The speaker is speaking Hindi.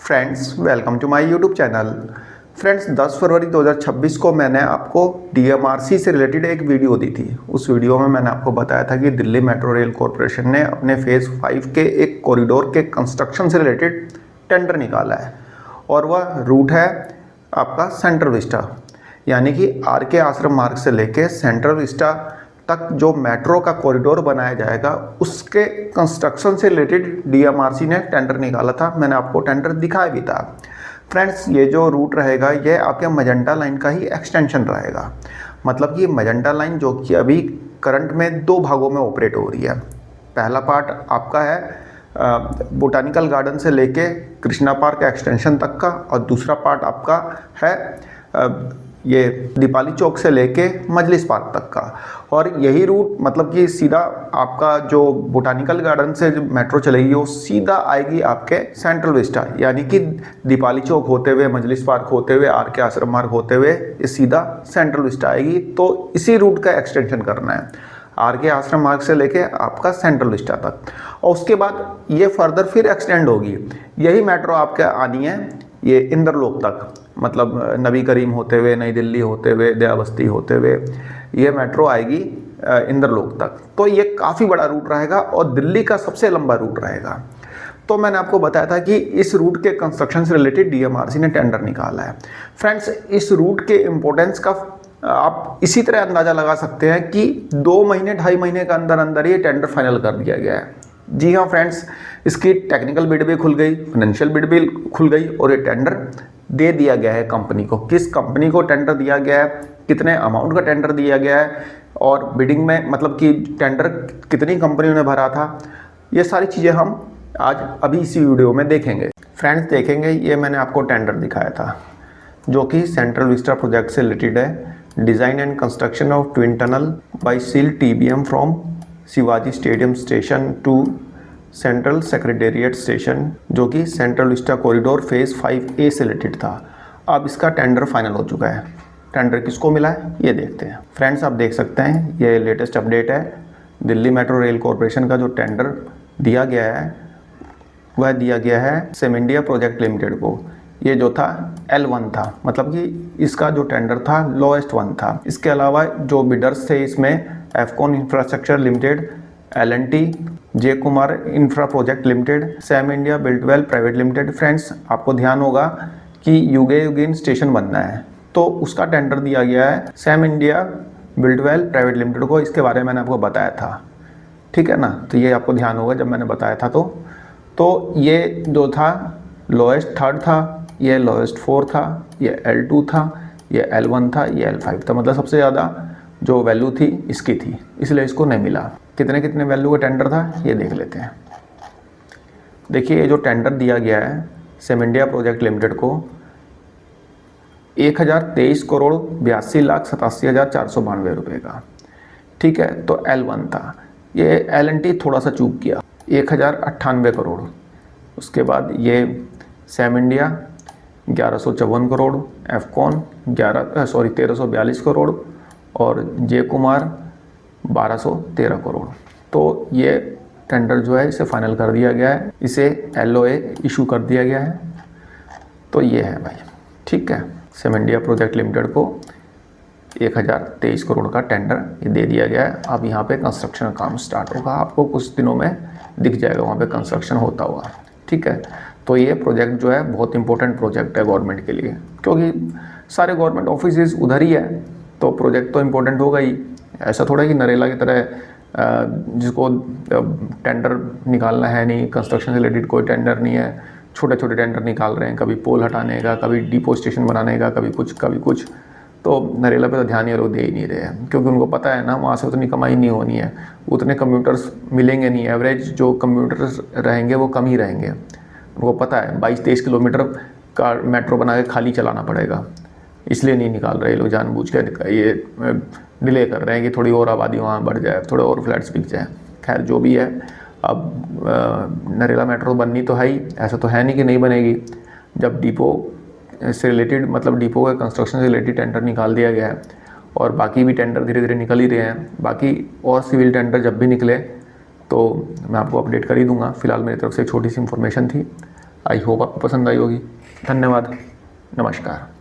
Friends welcome to my YouTube channel. Friends 10 फरवरी 2026 को मैंने आपको डीएमआरसी से रिलेटेड एक वीडियो दी थी। उस वीडियो में मैंने आपको बताया था कि दिल्ली मेट्रो रेल कॉरपोरेशन ने अपने फेज़ 5 के एक कॉरिडोर के कंस्ट्रक्शन से रिलेटेड टेंडर निकाला है और वह रूट है आपका सेंट्रल विस्टा, यानी कि आर के आश्रम मार्ग से लेके सेंट्रल विस्टा तक जो मेट्रो का कॉरिडोर बनाया जाएगा उसके कंस्ट्रक्शन से रिलेटेड डीएमआरसी ने टेंडर निकाला था। मैंने आपको टेंडर दिखाया भी था। फ्रेंड्स ये जो रूट रहेगा ये आपके मजेंटा लाइन का ही एक्सटेंशन रहेगा। मतलब कि मजेंटा लाइन जो कि अभी करंट में दो भागों में ऑपरेट हो रही है। पहला पार्ट आपका है बोटानिकल गार्डन से लेके कृष्णा पार्क एक्सटेंशन तक का, और दूसरा पार्ट आपका है ये दीपाली चौक से लेके मजलिस पार्क तक का। और यही रूट मतलब कि सीधा आपका जो बोटानिकल गार्डन से जो मेट्रो चलेगी वो सीधा आएगी आपके सेंट्रल विस्टा, यानी कि दीपाली चौक होते हुए मजलिस पार्क होते हुए आर के आश्रम मार्ग होते हुए ये सीधा सेंट्रल विस्टा आएगी। तो इसी रूट का एक्सटेंशन करना है आर के आश्रम मार्ग से लेके आपका सेंट्रल विस्टा तक, और उसके बाद ये फर्दर फिर एक्सटेंड होगी। यही मेट्रो आपके आनी है ये इंद्रलोक तक, मतलब नबी करीम होते हुए, नई दिल्ली होते हुए, दया बस्ती होते हुए ये मेट्रो आएगी इंद्रलोक तक। तो ये काफ़ी बड़ा रूट रहेगा और दिल्ली का सबसे लंबा रूट रहेगा। तो मैंने आपको बताया था कि इस रूट के कंस्ट्रक्शन से रिलेटेड डीएमआरसी ने टेंडर निकाला है। फ्रेंड्स इस रूट के इम्पोर्टेंस का आप इसी तरह अंदाज़ा लगा सकते हैं कि 2 महीने 2.5 महीने के अंदर अंदर ये टेंडर फाइनल कर दिया गया है। जी हाँ फ्रेंड्स, इसकी टेक्निकल बिड भी खुल गई, फाइनेंशियल बिड भी खुल गई और ये टेंडर दे दिया गया है कंपनी को। किस कंपनी को टेंडर दिया गया है, कितने अमाउंट का टेंडर दिया गया है, और बिडिंग में मतलब कि टेंडर कितनी कंपनियों ने भरा था, ये सारी चीज़ें हम आज अभी इसी वीडियो में देखेंगे। फ्रेंड्स देखेंगे ये मैंने आपको टेंडर दिखाया था जो कि सेंट्रल विस्टा प्रोजेक्ट से रिलेटेड है। Design and construction of twin tunnel by seal TBM from Shivaji stadium station to central secretariat station, जो कि central Vista corridor phase 5A से रिलेटेड था। अब इसका टेंडर फाइनल हो चुका है। टेंडर किसको मिला है ये देखते हैं। फ्रेंड्स आप देख सकते हैं ये लेटेस्ट अपडेट है। दिल्ली मेट्रो रेल कॉरपोरेशन का जो टेंडर दिया गया है वह दिया गया है सेम इंडिया प्रोजेक्ट लिमिटेड को। ये जो था L1 था, मतलब कि इसका जो टेंडर था लोएस्ट वन था। इसके अलावा जो बिडर्स थे इसमें Afcons infrastructure limited, L&T, J Kumar infra project limited, Sam India Buildwell private limited. Friends आपको ध्यान होगा कि युगे युगीन स्टेशन बनना है तो उसका टेंडर दिया गया है same India Buildwell private limited को। इसके बारे में मैंने आपको बताया था, ठीक है ना। तो ये आपको ध्यान होगा जब मैंने बताया था तो ये जो था लोएस्ट 3rd था, ये लोएस्ट 4 था, ये L2 था, ये L1 था, ये L5 था। मतलब सबसे ज़्यादा जो वैल्यू थी इसकी थी, इसलिए इसको नहीं मिला। कितने कितने वैल्यू का टेंडर था ये देख लेते हैं। देखिए ये जो टेंडर दिया गया है सेम इंडिया प्रोजेक्ट लिमिटेड को 1023 करोड़ 82,87,492 रुपये का, ठीक है। तो L1 था। ये L&T थोड़ा सा चूक किया 1098 करोड़। उसके बाद ये सेम इंडिया 1154 करोड़, एफकॉन 1342 करोड़ और जे कुमार 1213 करोड़। तो ये टेंडर जो है इसे फाइनल कर दिया गया है, इसे LOA इशू कर दिया गया है। तो ये है भाई, ठीक है। सेम इंडिया प्रोजेक्ट लिमिटेड को 1023 करोड़ का टेंडर ये दे दिया गया है। अब यहाँ पे कंस्ट्रक्शन का काम स्टार्ट होगा, आपको कुछ दिनों में दिख जाएगा वहाँ पे कंस्ट्रक्शन होता हुआ, ठीक है। तो ये प्रोजेक्ट जो है बहुत इंपॉर्टेंट प्रोजेक्ट है गवर्नमेंट के लिए, क्योंकि सारे गवर्नमेंट ऑफिस उधर ही है तो प्रोजेक्ट तो इम्पोर्टेंट होगा ही। ऐसा थोड़ा कि नरेला की तरह जिसको टेंडर निकालना है नहीं, कंस्ट्रक्शन से रिलेटेड कोई टेंडर नहीं है, छोटे छोटे टेंडर निकाल रहे हैं, कभी पोल हटाने का, कभी डिपो स्टेशन बनाने का, कभी कुछ। तो नरेला पे तो ध्यान ये लोग दे ही नहीं रहे हैं, क्योंकि उनको पता है ना वहाँ से उतनी कमाई नहीं होनी है, उतने कंप्यूटर्स मिलेंगे नहीं। एवरेज जो कंप्यूटर्स रहेंगे वो कम ही रहेंगे। उनको पता है 22-23 किलोमीटर का मेट्रो बना के खाली चलाना पड़ेगा, इसलिए नहीं निकाल रहे लोग, जानबूझ के ये डिले कर रहे हैं कि थोड़ी और आबादी वहाँ बढ़ जाए, थोड़े और फ्लैट्स बिक जाए। खैर जो भी है, अब नरेला मेट्रो बननी तो है ही, ऐसा तो है नहीं कि नहीं बनेगी। जब डिपो से रिलेटेड मतलब डिपो के कंस्ट्रक्शन से रिलेटेड टेंडर निकाल दिया गया है और बाकी भी टेंडर धीरे धीरे निकल ही रहे हैं, बाकी और सिविल टेंडर जब भी निकले तो मैं आपको अपडेट कर ही दूंगा। फिलहाल मेरी तरफ से छोटी सी इन्फॉर्मेशन थी। आई होप आपको पसंद आई होगी। धन्यवाद, नमस्कार।